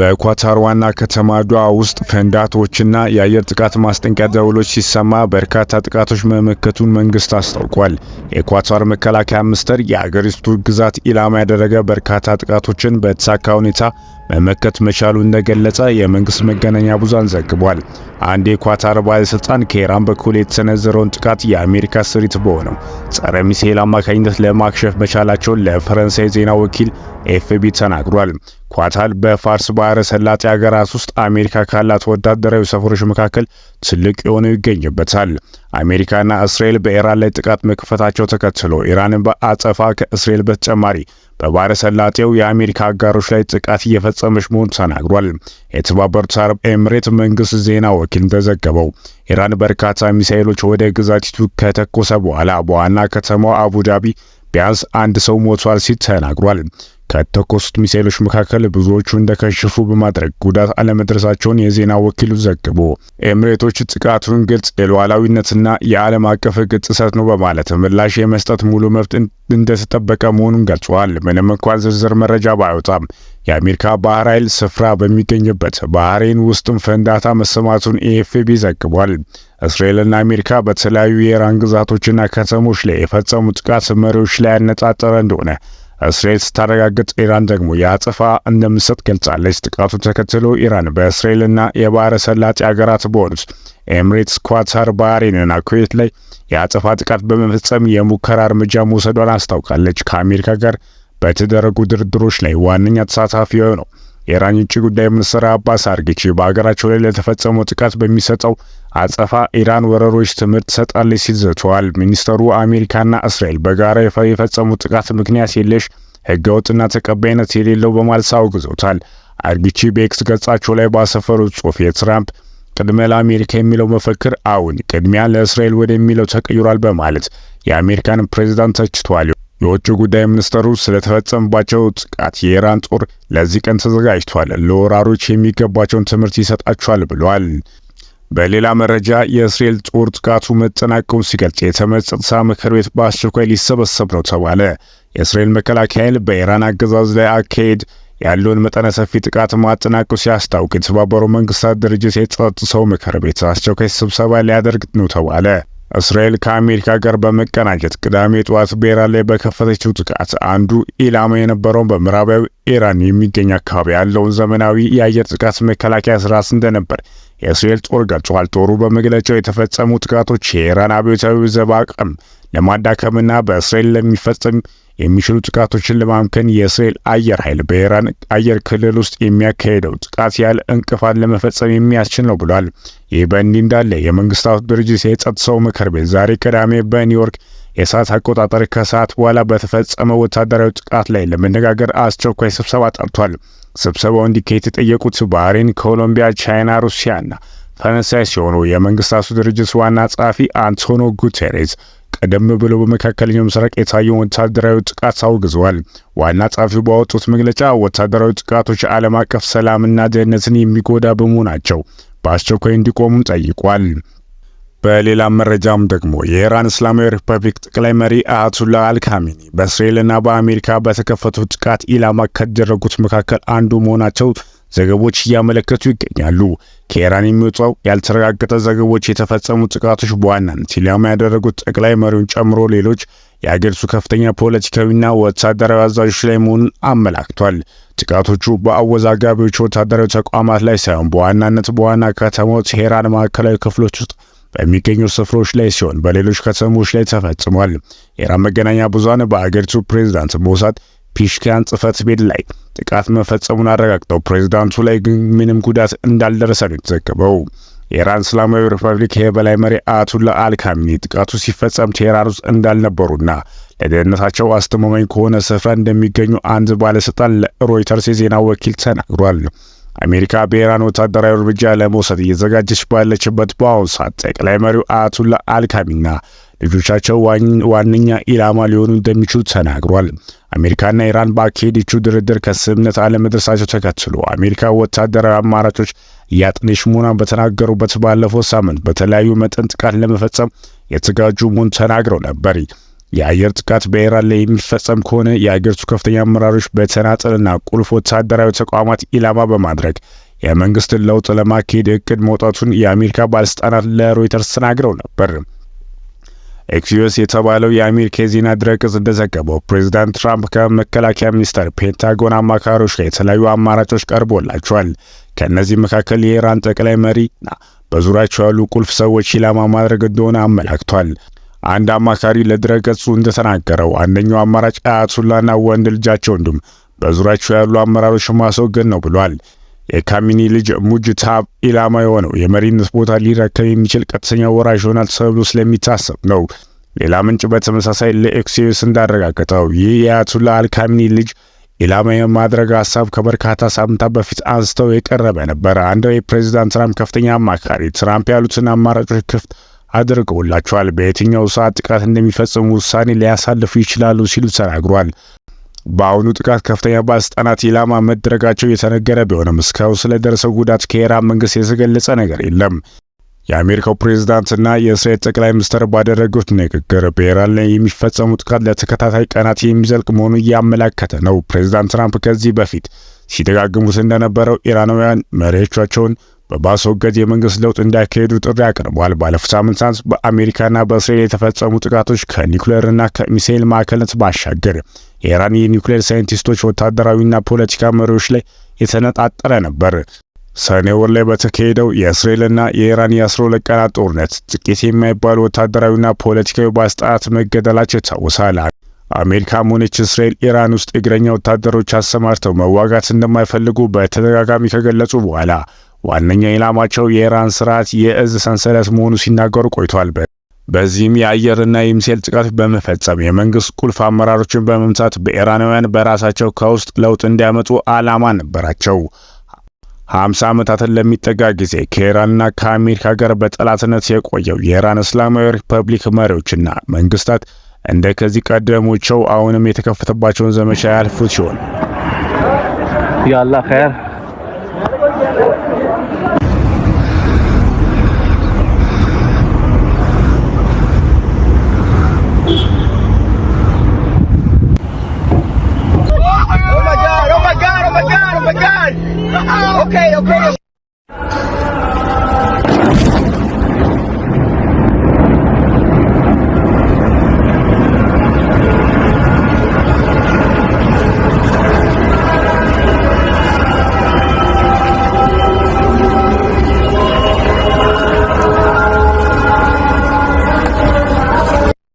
በኳታር ዋና ከተማ ዶሃ ውስጥ ፍንዳታዎችና የአየር ጥቃት ማስጠንቀቂያ ደወሎች ሲሰማ በርካታ ጥቃቶች መመከቱን መንግስት አስታውቋል። የኳታር መከላከያ ሚኒስቴር የአገሪቱ ግዛት ኢላማ ያደረገ በርካታ ጥቃቶችን በተሳካ ሁኔታ መመከት መቻሉ እንደገለጸ የመንግስት መገናኛ ብዙሃን ዘግቧል። አንድ የኳታር ባለስልጣን ከኢራን በኩል የተሰነዘረውን ጥቃት የአሜሪካ ስሪት በሆነው ጸረ ሚሳኤል አማካኝነት ለማክሸፍ መቻላቸውን ለፈረንሳይ ዜና ወኪል ኤፍቢ ተናግሯል። ኳታር በፋርስ ባህረ ሰላጤ ሀገራት ውስጥ አሜሪካ ካላት ወታደራዊ ሰፈሮች መካከል ትልቅ የሆነው ይገኝበታል። አሜሪካና እስራኤል በኢራን ላይ ጥቃት መክፈታቸው ተከትሎ ኢራንን በአጸፋ ከእስራኤል በተጨማሪ በባህረ ሰላጤው የአሜሪካ አጋሮች ላይ ጥቃት እየፈጸመች መሆኑ ተናግሯል። የተባበሩት አረብ ኤምሬት መንግስት ዜና ወኪል እንደዘገበው ኢራን በርካታ ሚሳኤሎች ወደ ግዛቲቱ ከተኮሰ በኋላ በዋና ከተማዋ አቡዳቢ ቢያንስ አንድ ሰው ሞቷል ሲል ተናግሯል። ከተኮሱት ሚሳኤሎች መካከል ብዙዎቹ እንደከሸፉ በማድረግ ጉዳት አለመድረሳቸውን የዜና ወኪሉ ዘግቦ ኤምሬቶች ጥቃቱን ግልጽ የሉዓላዊነትና የዓለም አቀፍ ሕግ ጥሰት ነው በማለት ምላሽ የመስጠት ሙሉ መብት እንደተጠበቀ መሆኑን ገልጿል። ምንም እንኳን ዝርዝር መረጃ ባይወጣም የአሜሪካ ባህር ኃይል ስፍራ በሚገኝበት ባህሬን ውስጥም ፍንዳታ መሰማቱን ኤኤፍፒ ዘግቧል። እስራኤልና አሜሪካ በተለያዩ የኢራን ግዛቶችና ከተሞች ላይ የፈጸሙ ጥቃት መሪዎች ላይ ያነጣጠረ እንደሆነ እስራኤል ስታረጋግጥ ኢራን ደግሞ የአጸፋ እንደምትሰጥ ገልጻለች። ጥቃቱን ተከትሎ ኢራን በእስራኤልና የባህረ ሰላጤ ሀገራት በሆኑት ኤምሬትስ፣ ኳታር፣ ባህሬንና ኩዌት ላይ የአጸፋ ጥቃት በመፈጸም የሙከራ እርምጃ መውሰዷን አስታውቃለች። ከአሜሪካ ጋር በተደረጉ ድርድሮች ላይ ዋነኛ ተሳታፊ ነው የኢራን ውጭ ጉዳይ ሚኒስትር አባስ አርጊቺ በሀገራቸው ላይ ለተፈጸመው ጥቃት በሚሰጠው አጸፋ ኢራን ወረሮች ትምህርት ትሰጣለች ሲል ዝተዋል። ሚኒስተሩ አሜሪካና እስራኤል በጋራ የፈጸሙት ጥቃት ምክንያት የለሽ ህገወጥና ተቀባይነት የሌለው በማለት አውግዘውታል። አርጊቺ በኤክስ ገጻቸው ላይ ባሰፈሩት ጽሑፍ የትራምፕ ቅድሚያ ለአሜሪካ የሚለው መፈክር አሁን ቅድሚያ ለእስራኤል ወደሚለው ተቀይሯል በማለት የአሜሪካን ፕሬዝዳንት ተችቷል። የውጭ ጉዳይ ሚኒስተሩ ስለተፈጸመባቸው ጥቃት የኢራን ጦር ለዚህ ቀን ተዘጋጅቷል፣ ለወራሮች የሚገባቸውን ትምህርት ይሰጣቸዋል ብለዋል። በሌላ መረጃ የእስራኤል ጦር ጥቃቱ መጠናቀቁን ሲገልጽ የተመድ ጸጥታ ምክር ቤት በአስቸኳይ ሊሰበሰብ ነው ተባለ። የእስራኤል መከላከያ ኃይል በኢራን አገዛዝ ላይ አካሄድ ያለውን መጠነ ሰፊ ጥቃት ማጠናቀቁ ሲያስታውቅ የተባበሩት መንግስታት ድርጅት የጸጥታው ምክር ቤት አስቸኳይ ስብሰባ ሊያደርግ ነው ተባለ። እስራኤል ከአሜሪካ ጋር በመቀናጀት ቅዳሜ ጠዋት በኢራን ላይ በከፈተችው ጥቃት አንዱ ኢላማ የነበረውን በምዕራባዊ ኢራን የሚገኝ አካባቢ ያለውን ዘመናዊ የአየር ጥቃት መከላከያ ስርዓት እንደነበር የእስራኤል ጦር ገልጿል። ጦሩ በመግለጫው የተፈጸሙ ጥቃቶች የኢራን አብዮታዊ ዘብ አቅም ለማዳከምና በእስራኤል ለሚፈጸም የሚችሉ ጥቃቶችን ለማምከን የእስራኤል አየር ኃይል በኢራን አየር ክልል ውስጥ የሚያካሄደው ጥቃት ያለ እንቅፋት ለመፈጸም የሚያስችል ነው ብሏል። ይህ በእንዲህ እንዳለ የመንግስታቱ ድርጅት የጸጥታው ምክር ቤት ዛሬ ቅዳሜ በኒውዮርክ የሰዓት አቆጣጠር ከሰዓት በኋላ በተፈጸመ ወታደራዊ ጥቃት ላይ ለመነጋገር አስቸኳይ ስብሰባ ጠርቷል። ስብሰባው እንዲካሄድ የተጠየቁት ባህሬን፣ ኮሎምቢያ፣ ቻይና፣ ሩሲያና ፈረንሳይ ሲሆኑ የመንግስታቱ ድርጅት ዋና ጸሐፊ አንቶኒዮ ጉቴሬዝ ቀደም ብሎ በመካከለኛው ምስራቅ የታየውን ወታደራዊ ጥቃት አውግዘዋል። ዋና ጸሐፊው ባወጡት መግለጫ ወታደራዊ ጥቃቶች ዓለም አቀፍ ሰላምና ደህንነትን የሚጎዳ በመሆናቸው በአስቸኳይ እንዲቆሙም ጠይቋል። በሌላ መረጃም ደግሞ የኢራን እስላማዊ ሪፐብሊክ ጠቅላይ መሪ አያቶላህ አልካሜኒ በእስራኤልና በአሜሪካ በተከፈቱ ጥቃት ኢላማ ከደረጉት መካከል አንዱ መሆናቸው ዘገቦች እያመለከቱ ይገኛሉ። ከኢራን የሚወጣው ያልተረጋገጠ ዘገቦች የተፈጸሙ ጥቃቶች በዋናነት ኢላማ ያደረጉት ጠቅላይ መሪውን ጨምሮ ሌሎች የአገሪቱ ከፍተኛ ፖለቲካዊና ወታደራዊ አዛዦች ላይ መሆኑን አመላክቷል። ጥቃቶቹ በአወዛጋቢዎች ወታደራዊ ተቋማት ላይ ሳይሆን በዋናነት በዋና ከተማው ቴሄራን ማዕከላዊ ክፍሎች ውስጥ በሚገኙ ስፍራዎች ላይ ሲሆን በሌሎች ከተሞች ላይ ተፈጽሟል። የኢራን መገናኛ ብዙሃን በአገሪቱ ፕሬዝዳንት ሞሳድ ፒሽኪያን ጽህፈት ቤት ላይ ጥቃት መፈጸሙን አረጋግጠው ፕሬዝዳንቱ ላይ ግን ምንም ጉዳት እንዳልደረሰ ነው የተዘገበው። የኢራን እስላማዊ ሪፐብሊክ የበላይ መሪ አያቶላህ አልካሜኒ ጥቃቱ ሲፈጸም ቴሄራን ውስጥ እንዳልነበሩና ለደህንነታቸው አስተማማኝ ከሆነ ስፍራ እንደሚገኙ አንድ ባለስልጣን ለሮይተርስ የዜና ወኪል ተናግሯል። አሜሪካ በኢራን ወታደራዊ እርምጃ ለመውሰድ እየተዘጋጀች ባለችበት በአሁኑ ሰዓት ጠቅላይ መሪው አያቶላህ አልካሜኒና ልጆቻቸው ዋነኛ ኢላማ ሊሆኑ እንደሚችሉ ተናግሯል። አሜሪካና ኢራን ባካሄደችው ድርድር ከስምምነት አለመድረሳቸው ተከትሎ አሜሪካ ወታደራዊ አማራጮች እያጠነች መሆኗን በተናገሩበት ባለፈው ሳምንት በተለያዩ መጠን ጥቃት ለመፈጸም የተዘጋጁ መሆኑን ተናግረው ነበር። የአየር ጥቃት በኢራን ላይ የሚፈጸም ከሆነ የአገሪቱ ከፍተኛ አመራሮች በተናጠልና ቁልፍ ወታደራዊ ተቋማት ኢላማ በማድረግ የመንግስትን ለውጥ ለማካሄድ እቅድ መውጣቱን የአሜሪካ ባለስልጣናት ለሮይተርስ ተናግረው ነበር። ኤክሲዮስ የተባለው የአሜሪካ የዜና ድረገጽ እንደዘገበው ፕሬዝዳንት ትራምፕ ከመከላከያ ሚኒስቴር ፔንታጎን አማካሪዎች ጋር የተለያዩ አማራጮች ቀርቦላቸዋል። ከእነዚህ መካከል የኢራን ጠቅላይ መሪና በዙሪያቸው ያሉ ቁልፍ ሰዎች ኢላማ ማድረግ እንደሆነ አመላክቷል። አንድ አማካሪ ለድረገጹ እንደተናገረው አንደኛው አማራጭ አያቱላና ወንድ ልጃቸው እንዲሁም በዙሪያቸው ያሉ አመራሮች ማስወገድ ነው ብሏል። የካሚኒ ልጅ ሙጅታብ ኢላማ የሆነው የመሪነት ቦታ ሊረከብ የሚችል ቀጥተኛ ወራሽ ይሆናል ተብሎ ስለሚታሰብ ነው። ሌላ ምንጭ በተመሳሳይ ለኤክሲዮስ እንዳረጋገጠው ይህ የአያቱላ አልካሚኒ ልጅ ኢላማ የማድረግ ሀሳብ ከበርካታ ሳምንታት በፊት አንስተው የቀረበ ነበር። አንድ የፕሬዝዳንት ትራምፕ ከፍተኛ አማካሪ ትራምፕ ያሉትን አማራጮች ክፍት አድርገውላቸዋል፣ በየትኛው ሰዓት ጥቃት እንደሚፈጽሙ ውሳኔ ሊያሳልፉ ይችላሉ ሲሉ ተናግሯል። በአሁኑ ጥቃት ከፍተኛ ባለስልጣናት ኢላማ መደረጋቸው የተነገረ ቢሆንም እስካሁን ስለደረሰው ጉዳት ከኢራን መንግስት የተገለጸ ነገር የለም። የአሜሪካው ፕሬዝዳንትና የእስራኤል ጠቅላይ ሚኒስትር ባደረጉት ንግግር በኢራን ላይ የሚፈጸሙ ጥቃት ለተከታታይ ቀናት የሚዘልቅ መሆኑን እያመላከተ ነው። ፕሬዝዳንት ትራምፕ ከዚህ በፊት ሲደጋግሙት እንደነበረው ኢራናውያን መሪዎቻቸውን በማስወገድ የመንግስት ለውጥ እንዲያካሄዱ ጥሪ አቅርበዋል። ባለፉት ሳምንታት በአሜሪካና በእስራኤል የተፈጸሙ ጥቃቶች ከኒውክሌርና ከሚሳኤል ማዕከልነት ባሻገር የኢራን የኒውክሌር ሳይንቲስቶች፣ ወታደራዊና ፖለቲካ መሪዎች ላይ የተነጣጠረ ነበር። ሰኔ ወር ላይ በተካሄደው የእስራኤልና የኢራን የ12 ቀናት ጦርነት ጥቂት የማይባሉ ወታደራዊና ፖለቲካዊ ባለስልጣናት መገደላቸው ይታወሳል። አሜሪካም ሆነች እስራኤል ኢራን ውስጥ እግረኛ ወታደሮች አሰማርተው መዋጋት እንደማይፈልጉ በተደጋጋሚ ከገለጹ በኋላ ዋነኛ ኢላማቸው የኢራን ስርዓት የእዝ ሰንሰለት መሆኑ ሲናገሩ ቆይቷል። በዚህም የአየርና የሚሳኤል ጥቃት በመፈጸም የመንግስት ቁልፍ አመራሮችን በመምታት በኢራናውያን በራሳቸው ከውስጥ ለውጥ እንዲያመጡ ዓላማ ነበራቸው። 50 ዓመታትን ለሚጠጋ ጊዜ ከኢራንና ከአሜሪካ ጋር በጠላትነት የቆየው የኢራን እስላማዊ ሪፐብሊክ መሪዎችና መንግስታት እንደ ከዚህ ቀደሞቸው አሁንም የተከፈተባቸውን ዘመቻ ያልፉት ሲሆን ያላ ኸይር